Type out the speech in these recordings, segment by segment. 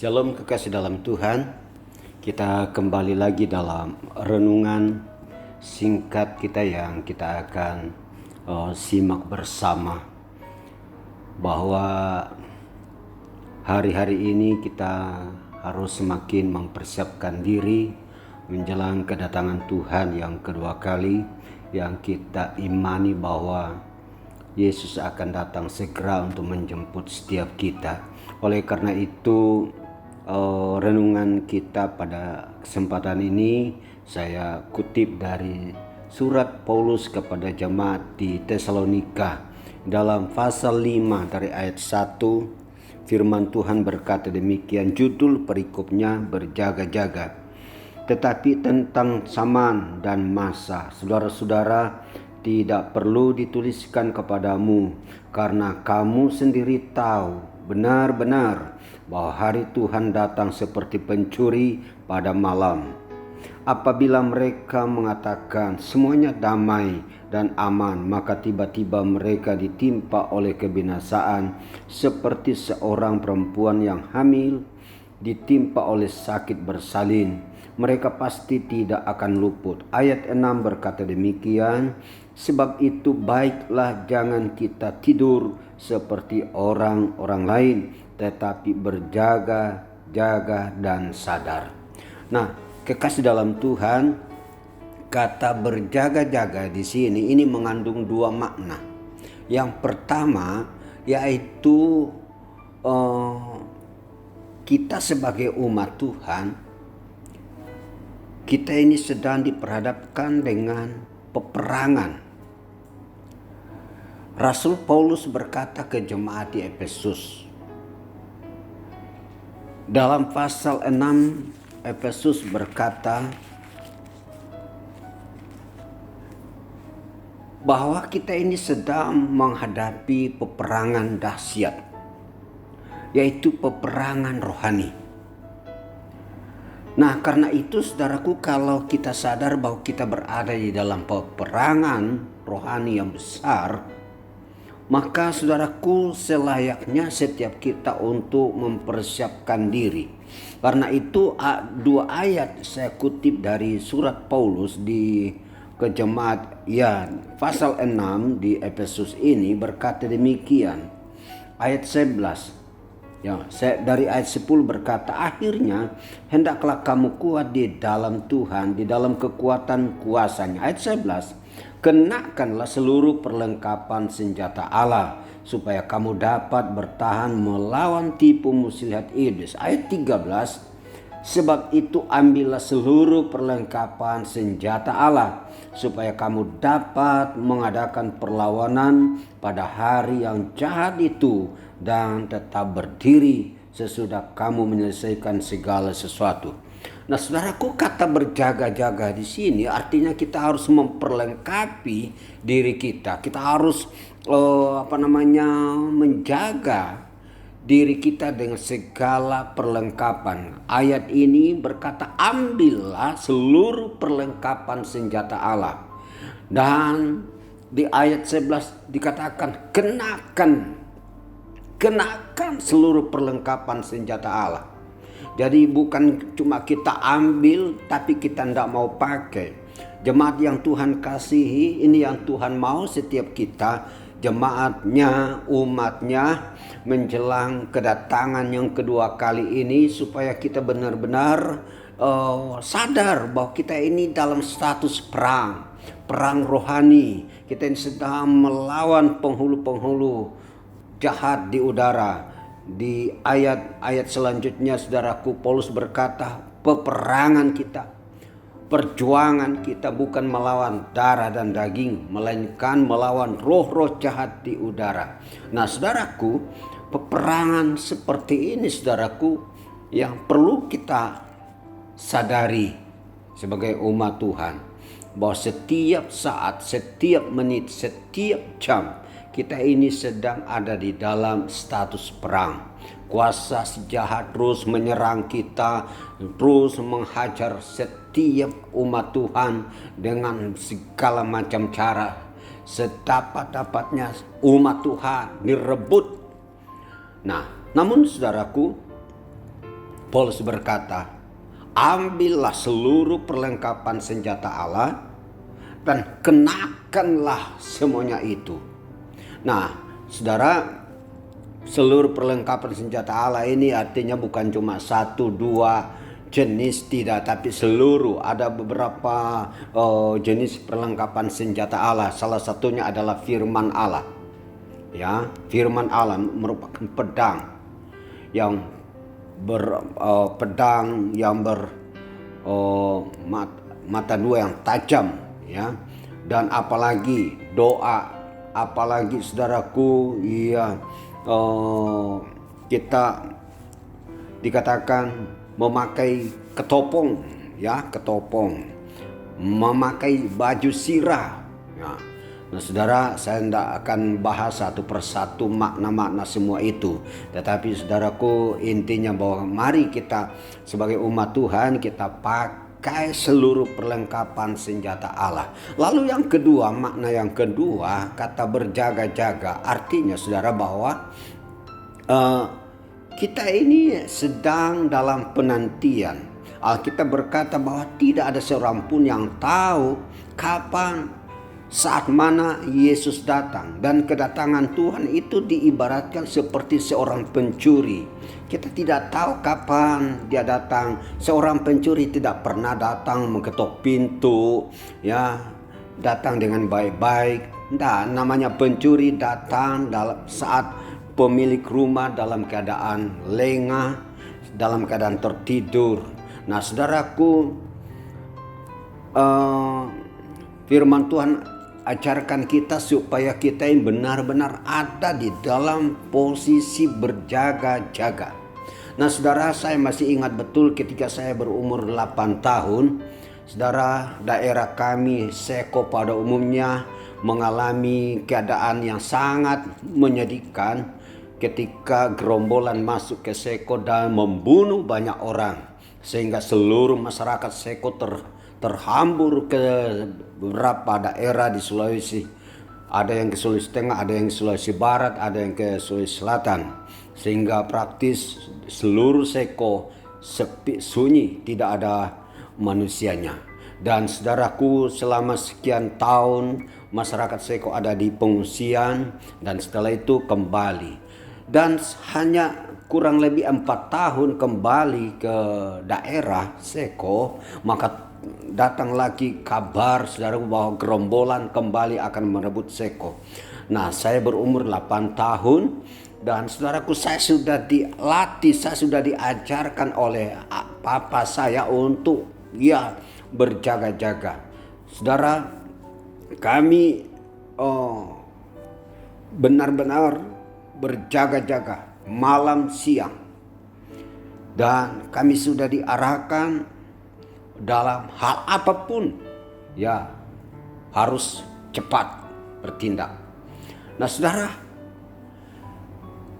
Shalom kekasih dalam Tuhan. Kita kembali lagi dalam renungan singkat kita yang kita akan simak bersama. Bahwa hari-hari ini kita harus semakin mempersiapkan diri menjelang kedatangan Tuhan yang kedua kali, yang kita imani bahwa Yesus akan datang segera untuk menjemput setiap kita. Oleh karena itu, renungan kita pada kesempatan ini saya kutip dari surat Paulus kepada jemaat di Tesalonika dalam pasal 5 dari ayat 1. Firman Tuhan berkata demikian, judul perikopnya berjaga-jaga. Tetapi tentang zaman dan masa, saudara-saudara, tidak perlu dituliskan kepadamu, karena kamu sendiri tahu benar-benar bahwa hari Tuhan datang seperti pencuri pada malam. Apabila mereka mengatakan semuanya damai dan aman, maka tiba-tiba mereka ditimpa oleh kebinasaan seperti seorang perempuan yang hamil ditimpa oleh sakit bersalin. Mereka pasti tidak akan luput. Ayat 6 berkata demikian, sebab itu baiklah jangan kita tidur seperti orang-orang lain, tetapi berjaga-jaga dan sadar. Nah, kekasih dalam Tuhan, kata berjaga-jaga di sini ini mengandung dua makna. Yang pertama yaitu kita sebagai umat Tuhan, kita ini sedang diperhadapkan dengan peperangan. Rasul Paulus berkata ke jemaat di Efesus dalam pasal 6, Efesus berkata bahwa kita ini sedang menghadapi peperangan dahsyat, yaitu peperangan rohani. Nah, karena itu saudaraku, kalau kita sadar bahwa kita berada di dalam peperangan rohani yang besar, maka saudaraku, selayaknya setiap kita untuk mempersiapkan diri. Karena itu dua ayat saya kutip dari surat Paulus ke jemaat pasal 6 di Efesus ini berkata demikian. Ayat 11. Dari ayat 10 berkata, akhirnya hendaklah kamu kuat di dalam Tuhan, di dalam kekuatan kuasanya. Ayat 11, kenakanlah seluruh perlengkapan senjata Allah, supaya kamu dapat bertahan melawan tipu muslihat iblis. Ayat 13, sebab itu ambillah seluruh perlengkapan senjata Allah, supaya kamu dapat mengadakan perlawanan pada hari yang jahat itu dan tetap berdiri sesudah kamu menyelesaikan segala sesuatu. Nah, saudaraku, kata berjaga-jaga di sini artinya kita harus memperlengkapi diri kita. Kita harus menjaga diri kita dengan segala perlengkapan. Ayat ini berkata, ambillah seluruh perlengkapan senjata Allah. Dan di ayat 11 dikatakan, kenakan seluruh perlengkapan senjata Allah. Jadi bukan cuma kita ambil tapi kita tidak mau pakai. Jemaat yang Tuhan kasihi, ini yang Tuhan mau setiap kita, jemaatnya, umatnya, menjelang kedatangan yang kedua kali ini, supaya kita benar-benar sadar bahwa kita ini dalam status perang rohani. Kita ini sedang melawan penghulu-penghulu jahat di udara. Di ayat-ayat selanjutnya, saudaraku, Paulus berkata, peperangan kita, perjuangan kita bukan melawan darah dan daging, melainkan melawan roh-roh jahat di udara. Nah, saudaraku, peperangan seperti ini, saudaraku, yang perlu kita sadari sebagai umat Tuhan, bahwa setiap saat, setiap menit, setiap jam kita ini sedang ada di dalam status perang. Kuasa jahat terus menyerang kita, terus menghajar setiap umat Tuhan dengan segala macam cara. Sedapat-dapatnya umat Tuhan direbut. Nah, namun saudaraku, Paulus berkata, ambillah seluruh perlengkapan senjata Allah dan kenakanlah semuanya itu. Nah, saudara, seluruh perlengkapan senjata Allah ini artinya bukan cuma satu dua jenis, tidak, tapi seluruh. Ada beberapa jenis perlengkapan senjata Allah. Salah satunya adalah firman Allah. Ya, firman Allah merupakan pedang yang mata dua yang tajam, ya. Dan apalagi doa, apalagi saudaraku, ya, kita dikatakan memakai ketopong, ya, ketopong, memakai baju sirah, ya. Nah, saudara, saya tidak akan bahas satu persatu makna-makna semua itu. Tetapi saudaraku, intinya bahwa mari kita sebagai umat Tuhan, kita pakai seluruh perlengkapan senjata Allah. Lalu yang kedua, makna yang kedua, kata berjaga-jaga. Artinya saudara bahwa kita ini sedang dalam penantian. Alkitab berkata bahwa tidak ada seorang pun yang tahu kapan, saat mana Yesus datang. Dan kedatangan Tuhan itu diibaratkan seperti seorang pencuri. Kita tidak tahu kapan dia datang. Seorang pencuri tidak pernah datang mengetok pintu, ya, datang dengan baik-baik. Nah, namanya pencuri datang saat pemilik rumah dalam keadaan lengah, dalam keadaan tertidur. Nah, saudaraku, firman Tuhan ajarkan kita supaya kita yang benar-benar ada di dalam posisi berjaga-jaga. Nah, saudara, saya masih ingat betul ketika saya berumur 8 tahun. Saudara, daerah kami Seko pada umumnya mengalami keadaan yang sangat menyedihkan ketika gerombolan masuk ke Seko dan membunuh banyak orang, sehingga seluruh masyarakat Seko terhambur ke beberapa daerah di Sulawesi. Ada yang ke Sulawesi Tengah, ada yang ke Sulawesi Barat, ada yang ke Sulawesi Selatan. Sehingga praktis seluruh Seko sepi, sunyi, tidak ada manusianya. Dan saudaraku, selama sekian tahun masyarakat Seko ada di pengungsian, dan setelah itu kembali. Dan hanya kurang lebih 4 tahun kembali ke daerah Seko, maka datang lagi kabar saudara bahwa gerombolan kembali akan merebut Seko. Nah, saya berumur 8 tahun dan saudaraku, saya sudah dilatih, saya sudah diajarkan oleh papa saya untuk berjaga-jaga. Saudara, kami benar-benar berjaga-jaga malam siang. Dan kami sudah diarahkan dalam hal apapun, ya, harus cepat bertindak. Nah, saudara,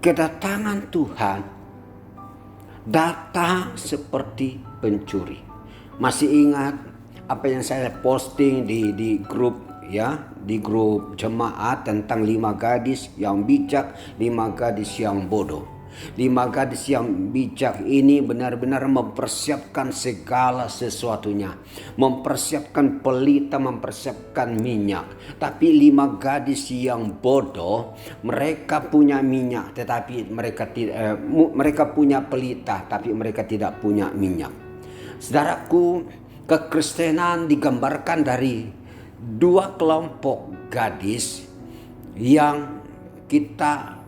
kedatangan Tuhan datang seperti pencuri. Masih ingat apa yang saya posting di grup, ya, di grup jemaat tentang 5 gadis yang bijak, 5 gadis yang bodoh. 5 gadis yang bijak ini benar-benar mempersiapkan segala sesuatunya, mempersiapkan pelita, mempersiapkan minyak. Tapi 5 gadis yang bodoh, mereka punya minyak, tetapi mereka punya pelita, tapi mereka tidak punya minyak. Saudaraku, kekristenan digambarkan dari 2 kelompok gadis yang kita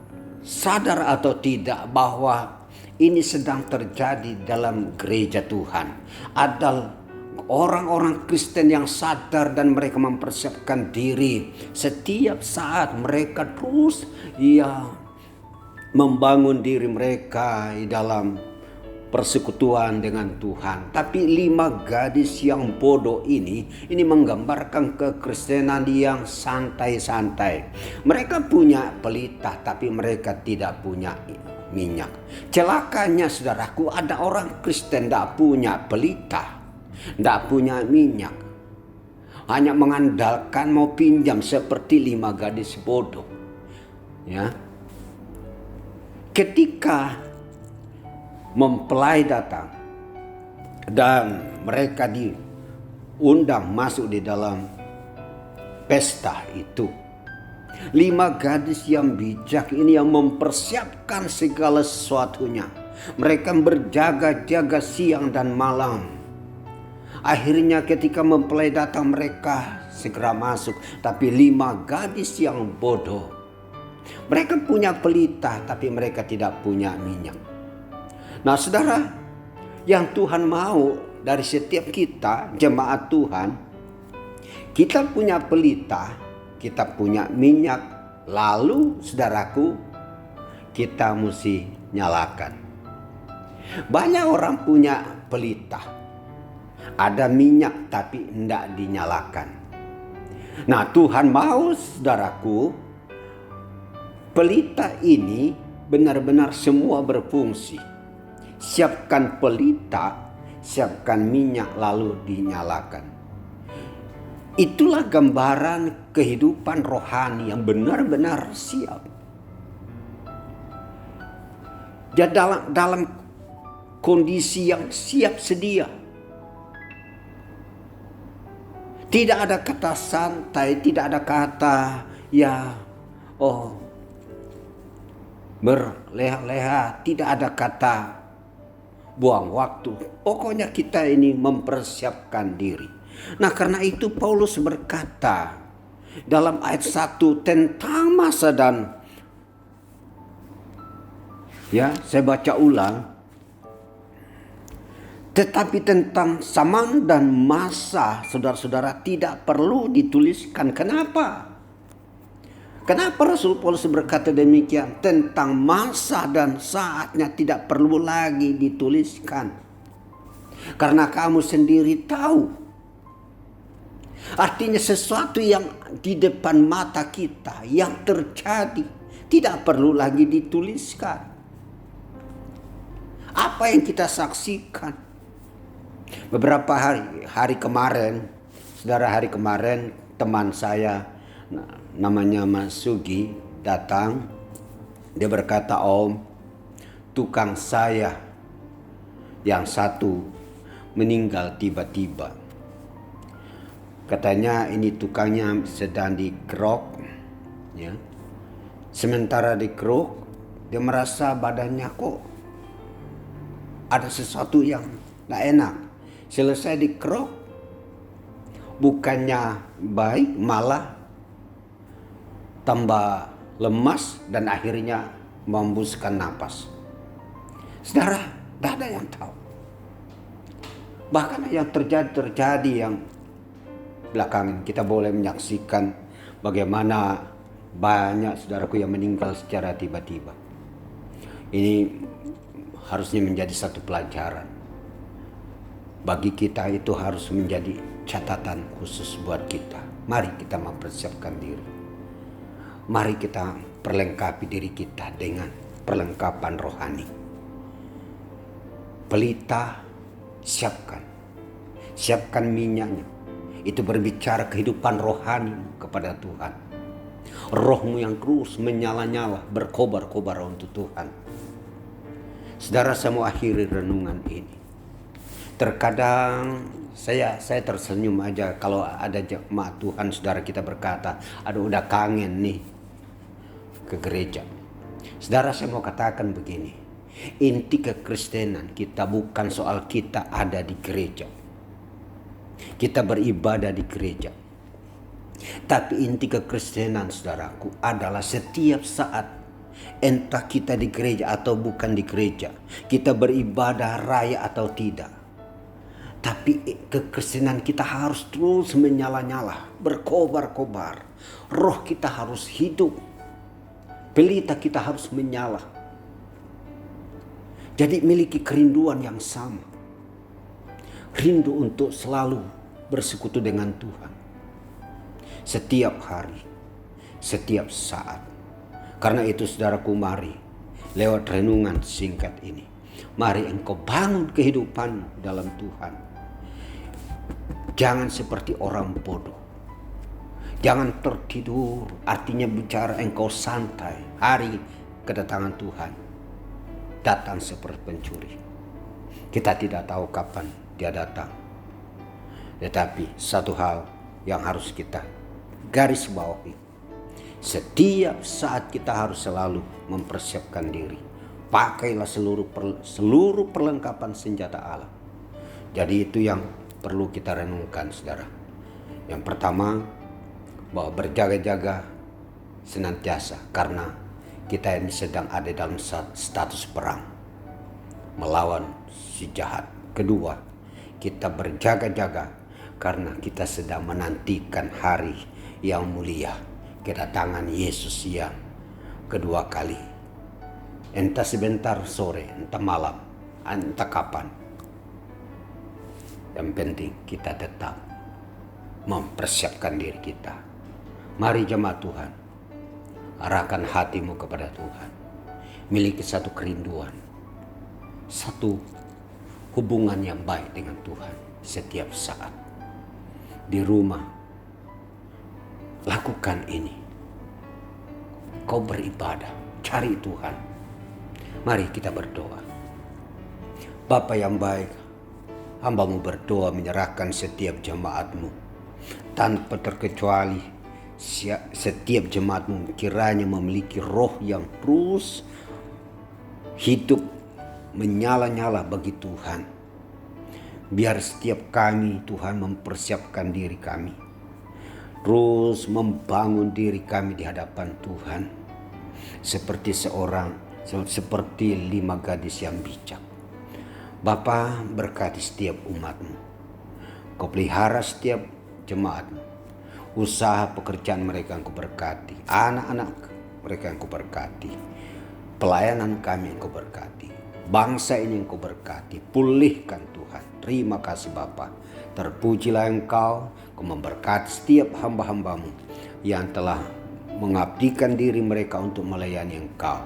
sadar atau tidak bahwa ini sedang terjadi dalam gereja Tuhan. Ada orang-orang Kristen yang sadar dan mereka mempersiapkan diri setiap saat. Mereka terus membangun diri mereka di dalam persekutuan dengan Tuhan. Tapi 5 gadis yang bodoh ini menggambarkan kekristenan yang santai-santai. Mereka punya pelita tapi mereka tidak punya minyak. Celakanya saudaraku, ada orang Kristen tidak punya pelita, tidak punya minyak, hanya mengandalkan mau pinjam seperti 5 gadis bodoh, ya. Ketika mempelai datang dan mereka diundang masuk di dalam pesta itu. 5 gadis yang bijak ini yang mempersiapkan segala sesuatunya. Mereka berjaga-jaga siang dan malam. Akhirnya ketika mempelai datang mereka segera masuk. Tapi 5 gadis yang bodoh. Mereka punya pelita tapi mereka tidak punya minyak. Nah saudara, yang Tuhan mau dari setiap kita jemaat Tuhan, kita punya pelita, kita punya minyak, lalu saudaraku kita mesti nyalakan. Banyak orang punya pelita, ada minyak tapi tidak dinyalakan. Nah Tuhan mau saudaraku, pelita ini benar-benar semua berfungsi. Siapkan pelita, siapkan minyak lalu dinyalakan. Itulah gambaran kehidupan rohani yang benar-benar siap. Dia dalam kondisi yang siap sedia. Tidak ada kata santai, tidak ada kata berleha-leha, tidak ada kata buang waktu. Pokoknya kita ini mempersiapkan diri. Nah karena itu Paulus berkata dalam ayat 1 tentang masa dan saya baca ulang. Tetapi tentang zaman dan masa saudara-saudara tidak perlu dituliskan. Kenapa? Kenapa Rasul Paulus berkata demikian? Tentang masa dan saatnya tidak perlu lagi dituliskan. Karena kamu sendiri tahu. Artinya sesuatu yang di depan mata kita yang terjadi tidak perlu lagi dituliskan. Apa yang kita saksikan? Beberapa hari kemarin, saudara, hari kemarin teman saya namanya Mas Sugi datang. Dia berkata, Om, tukang saya yang satu meninggal tiba-tiba. Katanya ini tukangnya sedang dikerok, Sementara dikerok, dia merasa badannya kok ada sesuatu yang tidak enak. Selesai dikerok, bukannya baik, malah tambah lemas dan akhirnya membuskan napas. Saudara, tidak ada yang tahu. Bahkan yang terjadi yang belakangan kita boleh menyaksikan bagaimana banyak saudaraku yang meninggal secara tiba-tiba. Ini harusnya menjadi satu pelajaran. Bagi kita itu harus menjadi catatan khusus buat kita. Mari kita mempersiapkan diri. Mari kita perlengkapi diri kita dengan perlengkapan rohani. Pelita siapkan. Siapkan minyaknya. Itu berbicara kehidupan rohani kepada Tuhan. Rohmu yang terus menyala-nyala, berkobar-kobar untuk Tuhan. Saudara, saya mau akhiri renungan ini. Terkadang saya tersenyum aja kalau ada jemaat Tuhan, saudara kita berkata, aduh udah kangen nih ke gereja. Saudara, saya mau katakan begini, inti kekristenan kita bukan soal kita ada di gereja, kita beribadah di gereja. Tapi inti kekristenan saudaraku adalah setiap saat, entah kita di gereja atau bukan di gereja, kita beribadah raya atau tidak, tapi kekristenan kita harus terus menyala-nyala, berkobar-kobar. Roh kita harus hidup. Pelita kita harus menyala. Jadi miliki kerinduan yang sama. Rindu untuk selalu bersekutu dengan Tuhan. Setiap hari, setiap saat. Karena itu saudaraku, mari lewat renungan singkat ini, mari engkau bangun kehidupan dalam Tuhan. Jangan seperti orang bodoh. Jangan tertidur, artinya bicara engkau santai. Hari kedatangan Tuhan datang seperti pencuri. Kita tidak tahu kapan dia datang. Tetapi satu hal yang harus kita garis bawahi, setiap saat kita harus selalu mempersiapkan diri. Pakailah seluruh perlengkapan senjata Allah. Jadi itu yang perlu kita renungkan, saudara. Yang pertama, bahwa berjaga-jaga senantiasa karena kita ini sedang ada dalam status perang melawan si jahat. Kedua, kita berjaga-jaga karena kita sedang menantikan hari yang mulia, kedatangan Yesus yang kedua kali. Entah sebentar sore, entah malam, entah kapan. Yang penting kita tetap mempersiapkan diri kita. Mari jemaat Tuhan, arahkan hatimu kepada Tuhan. Miliki satu kerinduan, satu hubungan yang baik dengan Tuhan setiap saat. Di rumah, lakukan ini. Kau beribadah, cari Tuhan. Mari kita berdoa. Bapa yang baik, hamba-Mu berdoa menyerahkan setiap jemaat-Mu. Tanpa terkecuali setiap jemaat-Mu kiranya memiliki roh yang terus hidup menyala-nyala bagi Tuhan. Biar setiap kami Tuhan mempersiapkan diri kami, terus membangun diri kami di hadapan Tuhan seperti 5 gadis yang bijak. Bapa, berkati setiap umat-Mu. Kau pelihara setiap jemaat-Mu. Usaha pekerjaan mereka yang Kau berkati, anak-anak mereka yang Kau berkati, pelayanan kami yang Kau berkati, bangsa ini yang Kau berkati. Pulihkan Tuhan. Terima kasih Bapa. Terpujilah Engkau. Kau memberkati setiap hamba-hamba-Mu yang telah mengabdikan diri mereka untuk melayani Engkau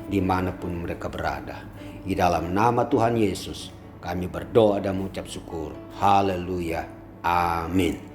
dimanapun mereka berada. Di dalam nama Tuhan Yesus kami berdoa dan mengucap syukur. Haleluya. Amin.